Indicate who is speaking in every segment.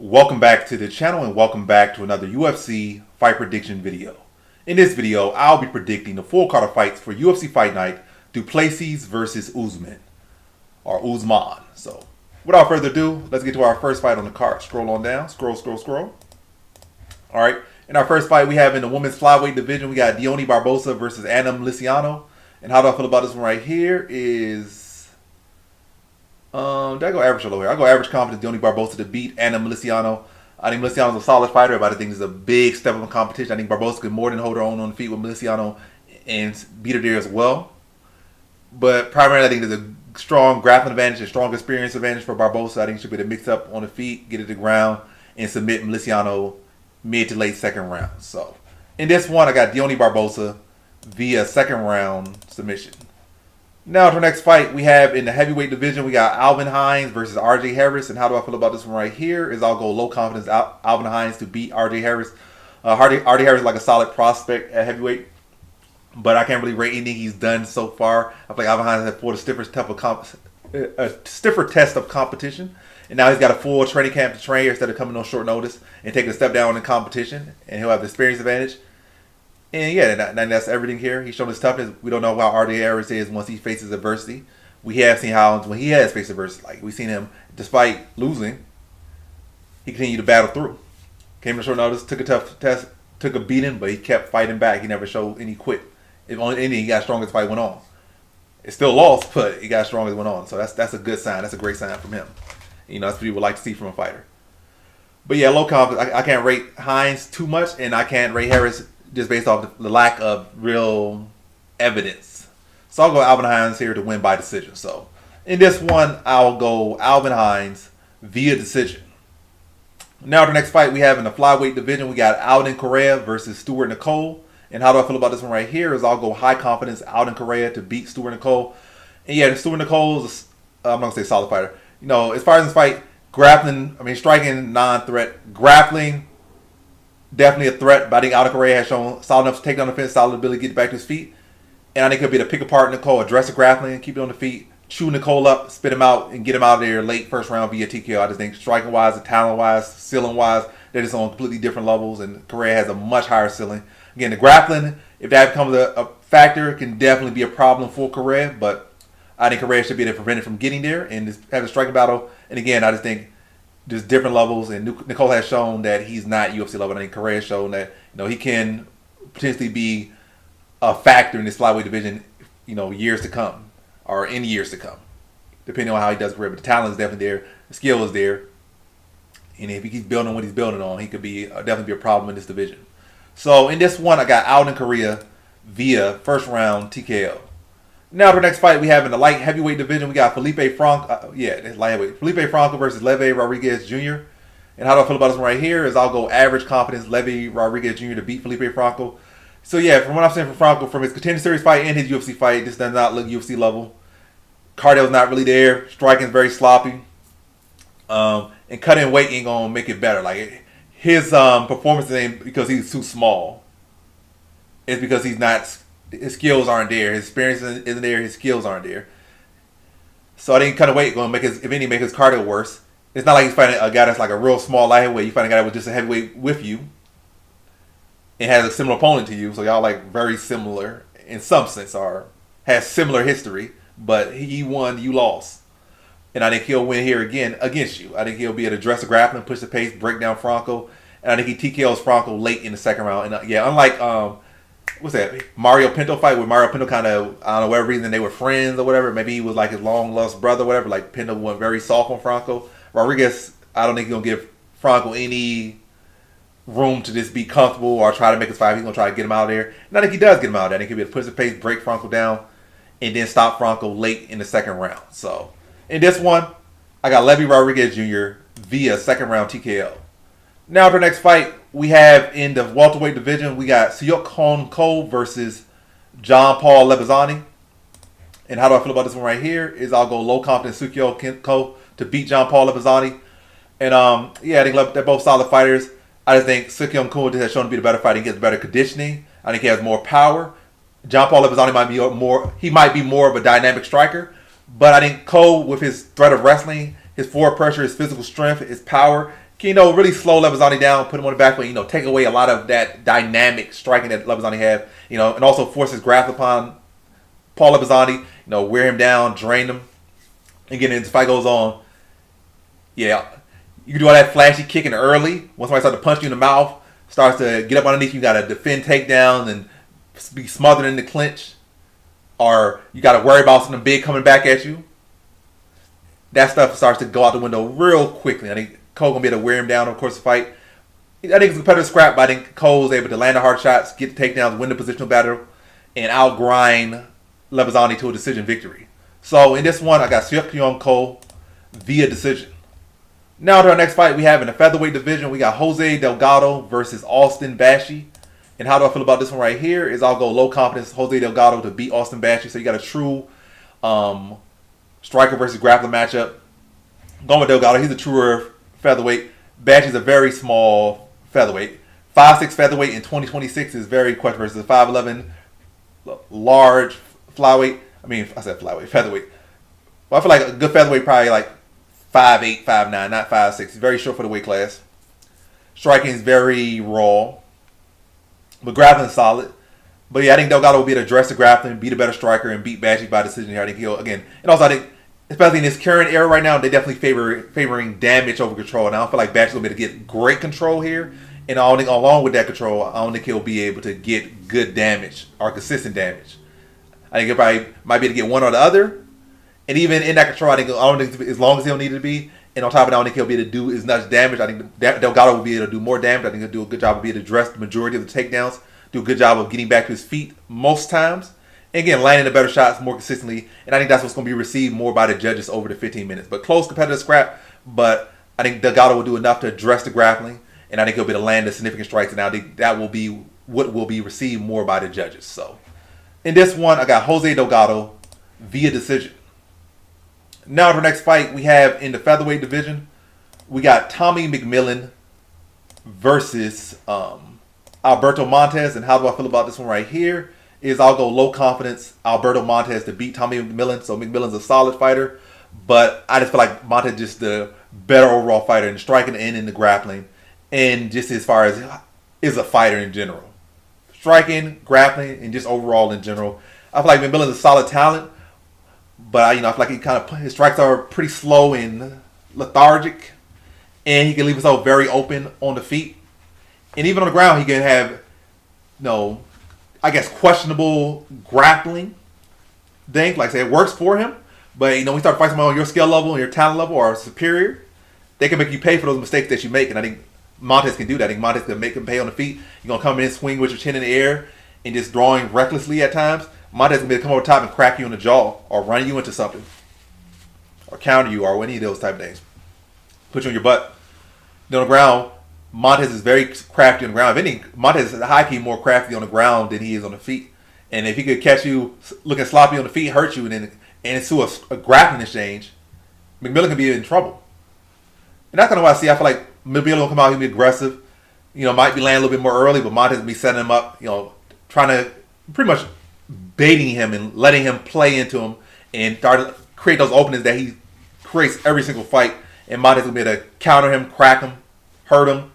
Speaker 1: Welcome back to the channel and welcome back to another UFC fight prediction video. In this video, I'll be predicting the full card of fights for UFC Fight Night, Plessis versus Usman, or Usman. So, without further ado, let's get to our first fight on the card. Scroll on down, scroll. Alright, in our first fight we have in the women's flyweight division, we got Deone Barbosa versus Anna Miliciano. And how do I feel about this one right here is... did I go average or low here? I go average confidence Deone Barbosa to beat Anna Miliciano. I think Miliciano's a solid fighter, but I think it's a big step up in competition. I think Barbosa could more than hold her own on the feet with Miliciano and beat her there as well. But primarily, I think there's a strong grappling advantage, a strong experience advantage for Barbosa. I think she'll be able to mix up on the feet, get it to the ground, and submit Miliciano mid to late second round. So, in this one, I got Deone Barbosa via second round submission. Now to our next fight, we have in the heavyweight division, we got Alvin Hines versus RJ Harris. And how do I feel about this one right here is I'll go low confidence Alvin Hines to beat RJ Harris. RJ Harris is like a solid prospect at heavyweight, but I can't really rate anything he's done so far. I feel like Alvin Hines had fought a stiffer test of competition. And now he's got a full training camp to train here instead of coming on short notice and taking a step down in competition. And he'll have the experience advantage. And yeah, that's everything here. He's shown his toughness. We don't know how RJ Harris is once he faces adversity. We have seen how when he has faced adversity, like we've seen him, despite losing, he continued to battle through. Came to short notice, took a tough test, took a beating, but he kept fighting back. He never showed any quit. If only anything, he got stronger as the fight went on. It still lost, but he got stronger as it went on. So that's a good sign. That's a great sign from him. You know, that's what you would like to see from a fighter. But yeah, low confidence. I can't rate Hines too much, and I can't rate Harris just based off the lack of real evidence. So I'll go Alvin Hines here to win by decision. So in this one, I'll go Alvin Hines via decision. Now the next fight we have in the flyweight division, we got Alden Correa versus Stuart Nicole. And how do I feel about this one right here is I'll go high confidence Alden Correa to beat Stuart Nicole. And yeah, Stuart Nicole's, I'm not going to say solid fighter. You know, as far as this fight, striking, non-threat. Grappling, definitely a threat, but I think Alden Correa has shown solid enough to take down the fence, solid ability to get back to his feet. And I think he'll be able to pick apart Nicole, address the grappling, keep it on the feet, chew Nicole up, spit him out, and get him out of there late first round via TKO. I just think striking-wise, talent-wise, ceiling-wise, they're just on completely different levels, and Correa has a much higher ceiling. Again, the grappling, if that becomes a factor, it can definitely be a problem for Correa, but I think Correa should be able to prevent it from getting there and just have a striking battle. And again, I just think just different levels, and Nicole has shown that he's not UFC level. I think Correa has shown that he can potentially be a factor in this flyweight division, years to come or in years to come, depending on how he does career. But the talent is definitely there, the skill is there, and if he keeps building on what he's building on, he could be definitely be a problem in this division. So in this one, I got Alden Correa via first round TKO. Now for the next fight we have in the light heavyweight division, we got Felipe Franco. Felipe Franco versus Leve Rodriguez Jr. And how do I feel about this one right here is I'll go average confidence Leve Rodriguez Jr. to beat Felipe Franco. So yeah, from what I'm saying from Franco, from his Contender Series fight and his UFC fight, this does not look UFC level. Cardio's not really there. Striking is very sloppy. And cutting weight ain't gonna make it better. Like his performance ain't because he's too small. It's because he's not. His skills aren't there. His experience isn't there. His skills aren't there. So I think cutting weight going to make his cardio worse. It's not like he's fighting a guy that's like a real small light heavyweight. You find a guy with just a heavyweight with you and has a similar opponent to you. So y'all like very similar in some sense, or has similar history. But he won, you lost. And I think he'll win here again against you. I think he'll be able to address the grappling, push the pace, break down Franco. And I think he TKOs Franco late in the second round. And unlike what's that? Mario Pinto fight where Mario Pinto kind of, I don't know, whatever reason they were friends or whatever. Maybe he was like his long lost brother or whatever. Like Pinto went very soft on Franco. Rodriguez, I don't think he's going to give Franco any room to just be comfortable or try to make his fight. He's going to try to get him out of there. And I think he does get him out of there. I think he'll be able to push the pace, break Franco down, and then stop Franco late in the second round. So in this one, I got Leve Rodriguez Jr. via second round TKO. Now for the next fight, we have in the welterweight division, we got Seok Hoon Ko versus John Paul Lebazani. And how do I feel about this one right here is I'll go low confidence Seok Hoon Ko to beat John Paul Lebazani. And I think they're both solid fighters. I just think Seok Hoon Ko has shown to be the better fighter. He gets better conditioning. I think he has more power. John Paul Lebazani might be more of a dynamic striker. But I think Ko, with his threat of wrestling, his forward pressure, his physical strength, his power, can, really slow Lebazani down, put him on the back foot, take away a lot of that dynamic striking that Lebazani have, and also force his grasp upon Paul Lebazani, wear him down, drain him. Again, as the fight goes on, yeah, you can do all that flashy kicking early. Once somebody starts to punch you in the mouth, starts to get up underneath you, got to defend takedowns and be smothered in the clinch. Or you got to worry about something big coming back at you. That stuff starts to go out the window real quickly. I think Cole going to be able to wear him down, of course, the fight. I think it's a competitive scrap, but I think Cole's able to land the hard shots, get the takedowns, win the positional battle, and outgrind Lebazani to a decision victory. So in this one, I got Seok Kyung Cole via decision. Now to our next fight we have in the featherweight division, we got Jose Delgado versus Austin Bashi. And how do I feel about this one right here is I'll go low confidence Jose Delgado to beat Austin Bashi. So you got a true striker versus grappler matchup. Going with Delgado, he's a truer featherweight. Bashi's a very small featherweight. 5'6" featherweight in 2026 is very questionable versus 5'11" large flyweight. I said flyweight, featherweight. Well, I feel like a good featherweight probably like 5'8", 5'9", not 5'6". He's very short for the weight class. Striking is very raw. But grappling is solid. But yeah, I think Delgado will be able to address the grappling, beat a better striker, and beat Bashi by decision here. I think he'll, again, and also I think, especially in this current era right now, they definitely favoring damage over control. And I don't feel like Bashi will be able to get great control here. And I don't think, along with that control, I don't think he'll be able to get good damage or consistent damage. I think he probably might be able to get one or the other. And even in that control, I don't think as long as he'll need it to be. And on top of that, I don't think he'll be able to do as much damage. I think Delgado will be able to do more damage. I think he'll do a good job of being able to address the majority of the takedowns. Do a good job of getting back to his feet most times. And again, landing the better shots more consistently. And I think that's what's going to be received more by the judges over the 15 minutes. But close competitive scrap. But I think Delgado will do enough to address the grappling. And I think he'll be able to land the significant strikes. And I think that will be what will be received more by the judges. So in this one, I got Jose Delgado via decision. Now to the next fight we have in the featherweight division, we got Tommy McMillan versus Alberto Montez. And how do I feel about this one right here? Is I'll go low confidence Alberto Montez to beat Tommy McMillan. So McMillan's a solid fighter, but I just feel like Montez is just the better overall fighter in striking and in the grappling, and just as far as is a fighter in general, striking, grappling, and just overall in general. I feel like McMillan's a solid talent. But I feel like his strikes are pretty slow and lethargic, and he can leave himself very open on the feet, and even on the ground he can have, questionable grappling. Like I said, it works for him, but when you start fighting someone on your skill level and your talent level or superior, they can make you pay for those mistakes that you make, and I think Montez can do that. I think Montez can make him pay on the feet. You're gonna come in, swing with your chin in the air, and just drawing recklessly at times. Montez can be able to come over top and crack you in the jaw or run you into something or counter you or any of those type of things. Put you on your butt. Then on the ground, Montez is very crafty on the ground. If anything, Montez is high key more crafty on the ground than he is on the feet. And if he could catch you looking sloppy on the feet, hurt you, and ensue a grappling exchange, McMillan can be in trouble. And that's kind of what I see. I feel like McMillan will come out, he'll be aggressive. Might be landing a little bit more early, but Montez will be setting him up, trying to pretty much baiting him and letting him play into him and start to create those openings that he creates every single fight. And Montez will be able to counter him, crack him, hurt him,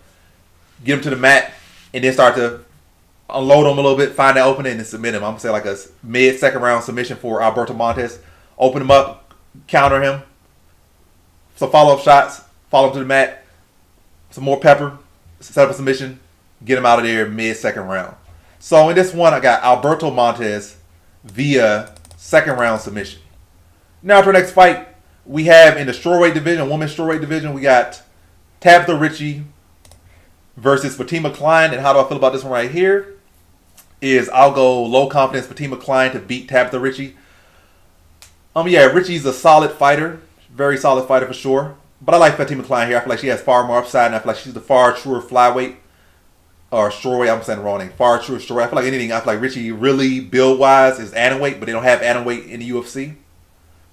Speaker 1: get him to the mat, and then start to unload him a little bit, find that opening, and submit him. I'm going to say like a mid-second round submission for Alberto Montez. Open him up, counter him, some follow-up shots, follow him to the mat, some more pepper, set up a submission, get him out of there mid-second round. So in this one, I got Alberto Montez via second round submission. Now to our next fight, we have in the strawweight division, women's strawweight division, we got Tabitha Ritchie versus Fatima Klein. And how do I feel about this one right here? Is I'll go low confidence Fatima Klein to beat Tabitha Ritchie. Ritchie's a solid fighter, very solid fighter for sure. But I like Fatima Klein here. I feel like she has far more upside, and I feel like she's the far truer flyweight. Or strawweight, I'm saying the wrong name. Far truer strawweight. I feel like anything, I feel like Ritchie really build-wise is atomweight, but they don't have atomweight in the UFC.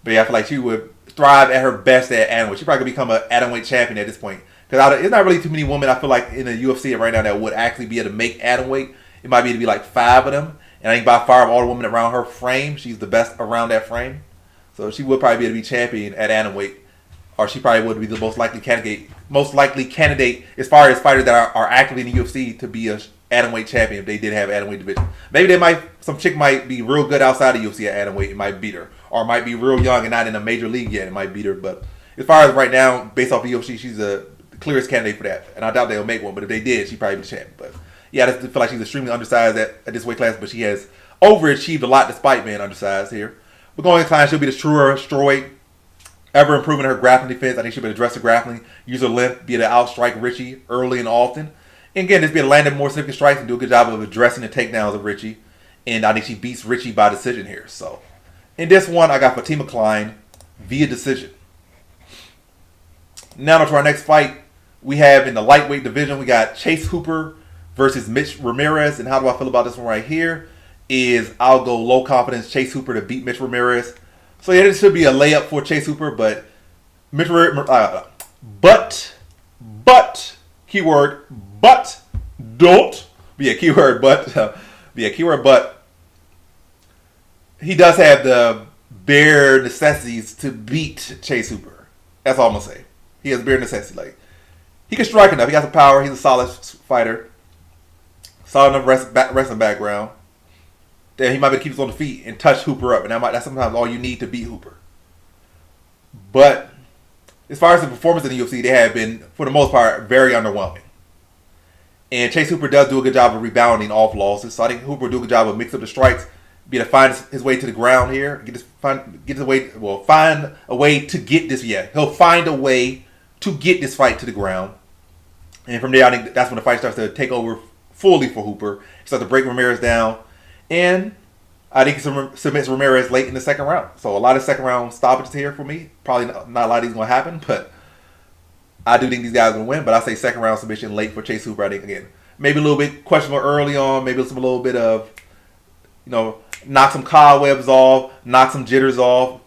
Speaker 1: But yeah, I feel like she would thrive at her best at atomweight. She probably could become an atomweight champion at this point. Because there's not really too many women, I feel like, in the UFC right now that would actually be able to make atomweight. It might be to be like 5 of them. And I think by far of all the women around her frame, she's the best around that frame. So she would probably be able to be champion at atomweight or she probably would be the most likely candidate as far as fighters that are actively in the UFC to be a atomweight champion if they did have atomweight division. Maybe some chick might be real good outside of UFC at atomweight and might beat her, or might be real young and not in a major league yet and might beat her. But as far as right now, based off of UFC, she's the clearest candidate for that, and I doubt they'll make one. But if they did, she'd probably be the champion. But yeah, I just feel like she's extremely undersized at this weight class, but she has overachieved a lot despite being undersized here. We're going to incline she'll be the truer strawweight, ever improving her grappling defense. I think she'll be able to address her grappling, use her length, be able to outstrike Richie early and often. And again, just be able to land more significant strikes and do a good job of addressing the takedowns of Richie. And I think she beats Richie by decision here. So in this one, I got Fatima Klein via decision. Now to our next fight. We have in the lightweight division, we got Chase Hooper versus Mitch Ramirez. And how do I feel about this one right here? I'll go low confidence Chase Hooper to beat Mitch Ramirez. So yeah, this should be a layup for Chase Hooper, but keyword, but don't be a keyword, but he does have the bare necessities to beat Chase Hooper. That's all I'm gonna say. He has bare necessities. Like, he can strike enough. He got the power. He's a solid fighter. Solid enough wrestling background. Then he might be able to keep us on the feet and touch Hooper up. And that's sometimes all you need to beat Hooper. But as far as the performance in the UFC, they have been, for the most part, very underwhelming. And Chase Hooper does do a good job of rebounding off losses. So I think Hooper will do a good job of mixing up the strikes, be able to find his way to the ground here, find a way to get this. Yeah, he'll find a way to get this fight to the ground. And from there, I think that's when the fight starts to take over fully for Hooper. He starts to break Ramirez down. And I think he submits Ramirez late in the second round. So a lot of second round stoppages here for me. Probably not a lot of these going to happen, but I do think these guys are going to win. But I say second round submission late for Chase Hooper. I think, again, maybe a little bit questionable early on. Maybe a little bit of, knock some cobwebs off, knock some jitters off.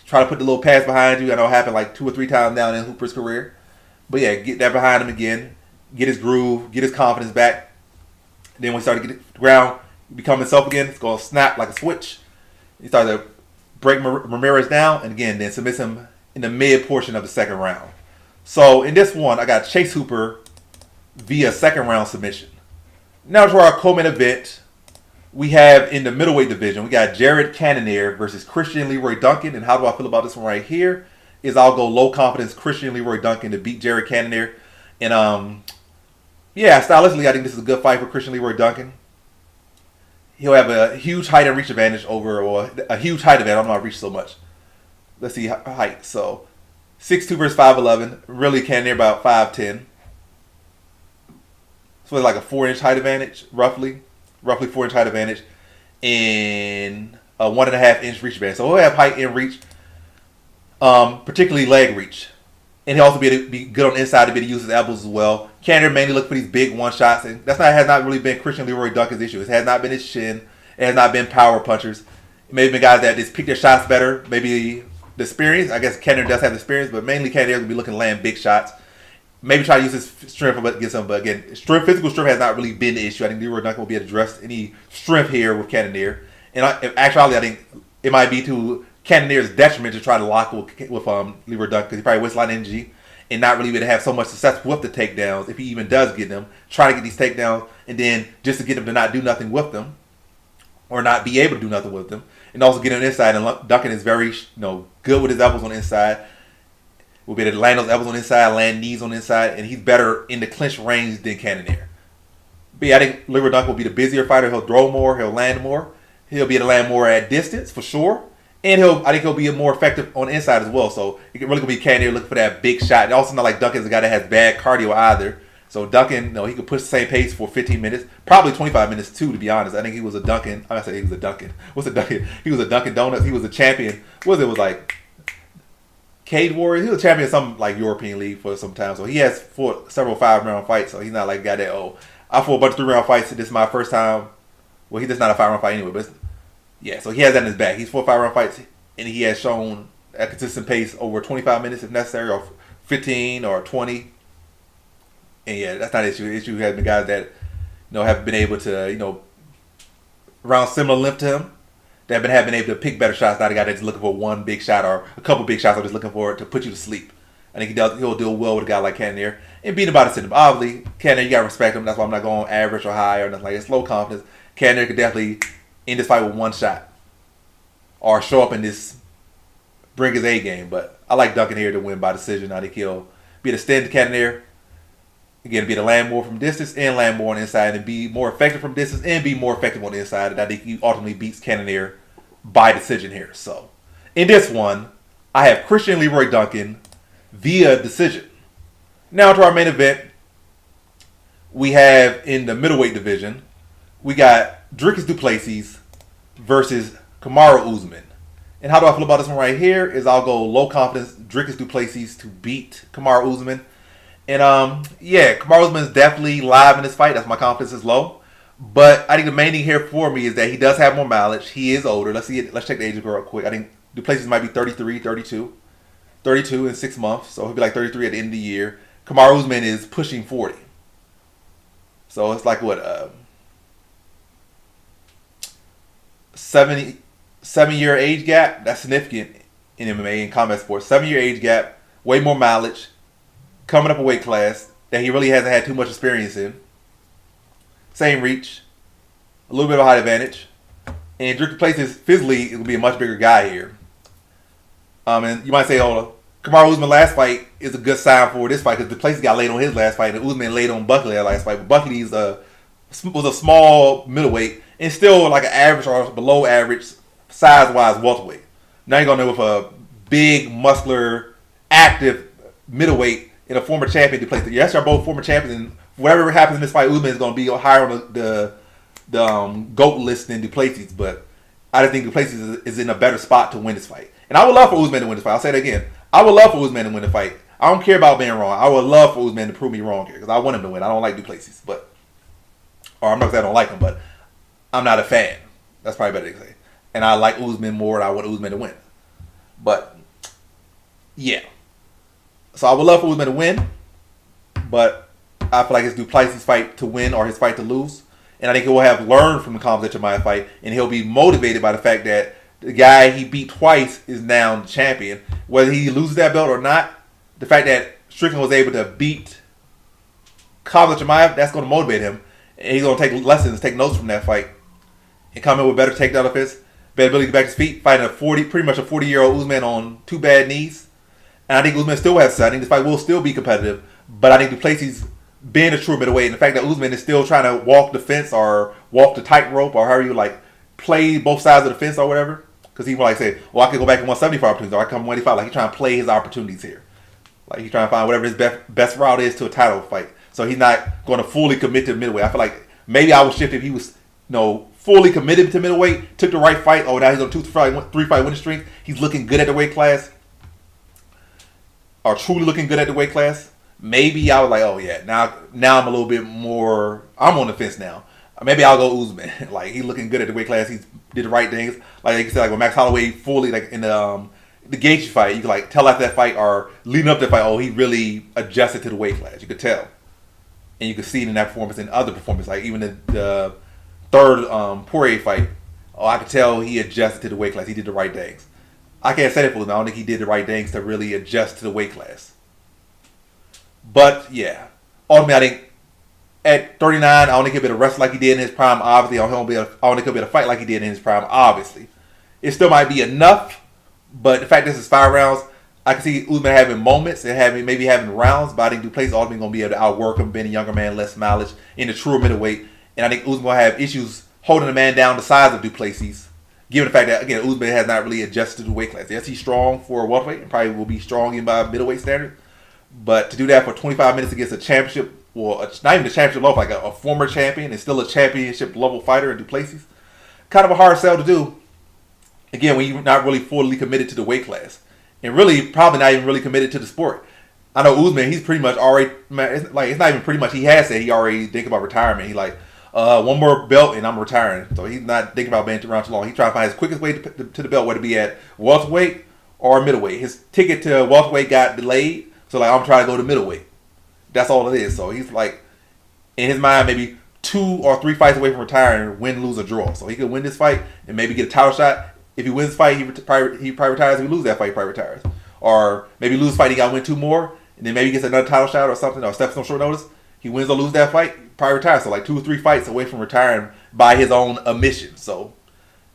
Speaker 1: Try to put the little pass behind you. I know it happened like 2 or 3 times down in Hooper's career. But yeah, get that behind him again. Get his groove. Get his confidence back. Then when he started to get the ground, become himself again, it's going to snap like a switch. He started to break Ramirez down, and again, then submits him in the mid portion of the second round. So in this one, I got Chase Hooper via second round submission. Now to our co-main event, we have in the middleweight division, we got Jared Cannonier versus Christian Leroy Duncan. And how do I feel about this one right here? I'll go low confidence Christian Leroy Duncan to beat Jared Cannonier. And stylistically, I think this is a good fight for Christian Leroy Duncan. He'll have a huge height and reach advantage or a huge height advantage. I don't know how to reach so much. Let's see height. So 6'2" versus 5'11". Really Cannonier about 5'10". So it's like a 4-inch height advantage, roughly 4-inch height advantage, and a 1.5-inch reach advantage. So he'll have height and reach, particularly leg reach. And he'll also be good on the inside to be able to use his elbows as well. Cannonier mainly look for these big one shots, and has not really been Christian Leroy Duncan's issue. It has not been his shin. It has not been power punchers. It may have been guys that just pick their shots better. Maybe the experience. I guess Cannonier does have the experience, but mainly Cannonier will be looking to land big shots. Maybe try to use his strength against him, but again, physical strength has not really been the issue. I think Leroy Duncan will be able to address any strength here with Cannonier. And actually, I think it might be to Cannonier's detriment to try to lock with Leroy Duncan, because he probably wastes a lot of energy and not really be able to have so much success with the takedowns, if he even does get them. Try to get these takedowns, and then just to get him to not do nothing with them, or not be able to do nothing with them, and also get him inside. And Duncan is very good with his elbows on the inside. Will be able to land those elbows on the inside, land knees on the inside, and he's better in the clinch range than Cannonier. But yeah, I think Leroy Duncan will be the busier fighter. He'll throw more, he'll land more, he'll be able to land more at distance for sure. And I think he'll be more effective on the inside as well. So it really could be Cannonier looking for that big shot. And also not like Duncan's a guy that has bad cardio either. So Duncan, he could push the same pace for 15 minutes, probably 25 minutes too, to be honest. I think he was a Duncan. I'm gonna say he was a Duncan. What's a Duncan? He was a Dunkin' Donuts. He was a champion. What was it? It was like Cage Warriors. He was a champion of some like European league for some time. So he has fought several 5-round fights. So he's not like a guy that I fought a bunch of 3-round fights. This is my first time. Well, he's just not a 5-round fight anyway. But yeah, so he has that in his back. He's fought 5-round fights. And he has shown a consistent pace over 25 minutes if necessary, or 15 or 20. And yeah, that's not an issue. The issue has been guys that have been able to around similar length to him, that have been able to pick better shots. Not a guy that's looking for one big shot or a couple big shots, or just looking for it to put you to sleep. I think he'll do well with a guy like Cannonier and beat him by decision. But obviously, Cannonier, you gotta respect him. That's why I'm not going average or high or nothing like that. It's low confidence. Cannonier could definitely end this fight with one shot or show up in this, bring his A game. But I like Duncan here to win by decision. I think he'll be the stand to Cannonier. Again, be able to land more from distance and land more on the inside and be more effective from distance and be more effective on the inside. And I think he ultimately beats Cannonier by decision here. So, in this one, I have Christian Leroy Duncan via decision. Now to our main event. We have in the middleweight division, we got Dricus du Plessis versus Kamaru Usman. And how do I feel about this one right here is I'll go low confidence Dricus du Plessis to beat Kamaru Usman. And Kamaru Usman is definitely live in this fight. That's why my confidence is low. But I think the main thing here for me is that he does have more mileage. He is older. Let's see it. Let's check the age of real quick. I think du Plessis might be 33, 32. 32 in 6 months. So he'll be like 33 at the end of the year. Kamaru Usman is pushing 40. So it's like what, 7-year age gap. That's significant in MMA and combat sports. 7-year age gap, way more mileage, coming up a weight class that he really hasn't had too much experience in. Same reach, a little bit of a height advantage, and Dricus du Plessis physically will be a much bigger guy here. And you might say, oh, Kamaru Usman last fight is a good sign for this fight because du Plessis got laid on his last fight and Usman laid on Buckley that last fight. But Buckley was a small middleweight and still like an average or below average size-wise welterweight. Now you're going to know with a big, muscular, active middleweight and a former champion du Plessis. Yes, they're both former champions, and whatever happens in this fight, Usman is going to be higher on the GOAT list than du Plessis. But I don't think du Plessis is in a better spot to win this fight. And I would love for Usman to win this fight. I'll say it again. I would love for Usman to win the fight. I don't care about being wrong. I would love for Usman to prove me wrong here because I want him to win. I don't like du Plessis, or I'm not saying I don't like him, but I'm not a fan. That's probably better to say. And I like Usman more, and I want Usman to win. But yeah, so I would love for Usman to win, but I feel like it's du Plessis' fight to win or his fight to lose. And I think he will have learned from the Khamzat Chimaev fight, and he'll be motivated by the fact that the guy he beat twice is now the champion. Whether he loses that belt or not, the fact that Strickland was able to beat Khamzat Chimaev, that's going to motivate him. And he's going to take lessons, take notes from that fight, and come in with better takedown offense, better ability to get back to his feet, fighting pretty much a 40-year-old Usman on 2 bad knees. And I think Usman still has I think this fight will still be competitive, but I think du Plessis being a true middleweight, and the fact that Usman is still trying to walk the fence or walk the tightrope or however you like play both sides of the fence or whatever. Because he will say, well, I could go back in 175 opportunities, or I come 185. Like he's trying to play his opportunities here. Like he's trying to find whatever his best route is to a title fight. So he's not going to fully commit to middleweight. I feel like maybe I would shift if he was, fully committed to middleweight, took the right fight. Oh, now he's on 3-fight winning streak. He's looking good at the weight class, or truly looking good at the weight class. Maybe I was like, oh yeah, now I'm a little bit more. I'm on the fence now. Maybe I'll go Usman. Like he's looking good at the weight class. He did the right things. Like you said, like when Max Holloway fully like in the Gaethje fight, you could like tell after that fight or leading up to that fight, oh, he really adjusted to the weight class. You could tell, and you could see it in that performance and other performances. Like even the third Poirier fight, oh, I could tell he adjusted to the weight class. He did the right things. I can't say that for Usman. I don't think he did the right things to really adjust to the weight class. But yeah, ultimately, I think. At 39, I don't think he'll be able to wrestle like he did in his prime, obviously. I don't think he'll be able to fight like he did in his prime, obviously. It still might be enough, but the fact this is 5 rounds, I can see Usman having moments and maybe having rounds, but I think du Plessis ultimately going to be able to outwork him, being a younger man, less mileage, in the true middleweight. And I think Usman will have issues holding the man down the size of du Plessis, given the fact that, again, Usman has not really adjusted to the weight class. Yes, he's strong for a welterweight and probably will be strong in by middleweight standard, but to do that for 25 minutes against a championship, well, not even a championship level, like a former champion and still a championship level fighter in du Plessis, kind of a hard sell to do. Again, when you're not really fully committed to the weight class, and really probably not even really committed to the sport. I know Usman, he's pretty much already, it's not even pretty much, he has said he already think about retirement. He like, one more belt and I'm retiring. So he's not thinking about being around too long. He's trying to find his quickest way to the belt, whether it be at welterweight or middleweight. His ticket to welterweight got delayed, so like I'm trying to go to middleweight. That's all it is. So he's like, in his mind, maybe 2 or 3 fights away from retiring, win, lose, or draw. So he could win this fight and maybe get a title shot. If he wins this fight, he probably retires. If he loses that fight, he probably retires. or maybe lose fight he got to win 2 more, and then maybe he gets another title shot or something, or steps on short notice. He wins or loses that fight, probably retires. So like 2 or 3 fights away from retiring by his own admission. So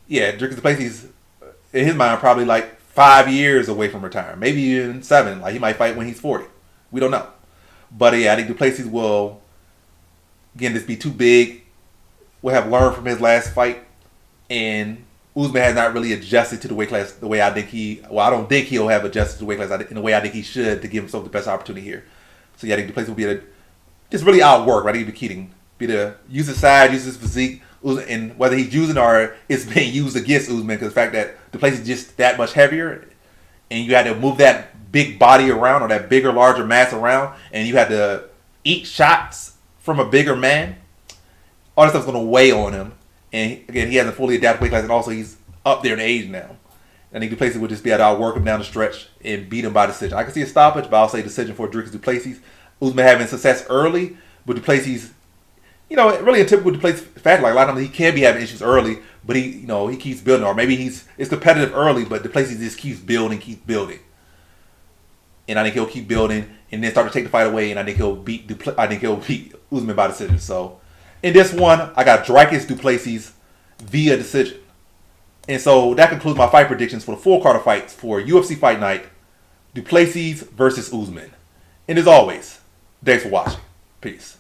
Speaker 1: yeah, Dricus du Plessis, in his mind, probably like 5 years away from retiring, maybe even 7. Like he might fight when he's 40. We don't know. But yeah, I think du Plessis will, again, this be too big. Will have learned from his last fight, and Usman has not really adjusted to the weight class the way I think I don't think he'll have adjusted to the weight class in the way I think he should to give himself the best opportunity here. So yeah, I think du Plessis will be able to just really outwork, right? He'll be Keating. Be to use his size, use his physique, and whether he's using or it's being used against Usman, because the fact that du Plessis is just that much heavier, and you had to move that big body around or that bigger, larger mass around, and you had to eat shots from a bigger man, all that stuff's going to weigh on him. And again, he hasn't fully adapted weight class, and also he's up there in age now. I think du Plessis would just be able to outwork him down the stretch and beat him by decision. I can see a stoppage, but I'll say decision for Dricus du Plessis. Usman having success early, but du Plessis, really in typical du Plessis fashion, like a lot of times he can be having issues early, but he keeps building, or maybe it's competitive early, but du Plessis just keeps building. And I think he'll keep building, and then start to take the fight away, and I think he'll beat Usman by decision. So in this one, I got Dricus du Plessis via decision. And so that concludes my fight predictions for the full card of fights for UFC Fight Night, du Plessis versus Usman. And as always, thanks for watching. Peace.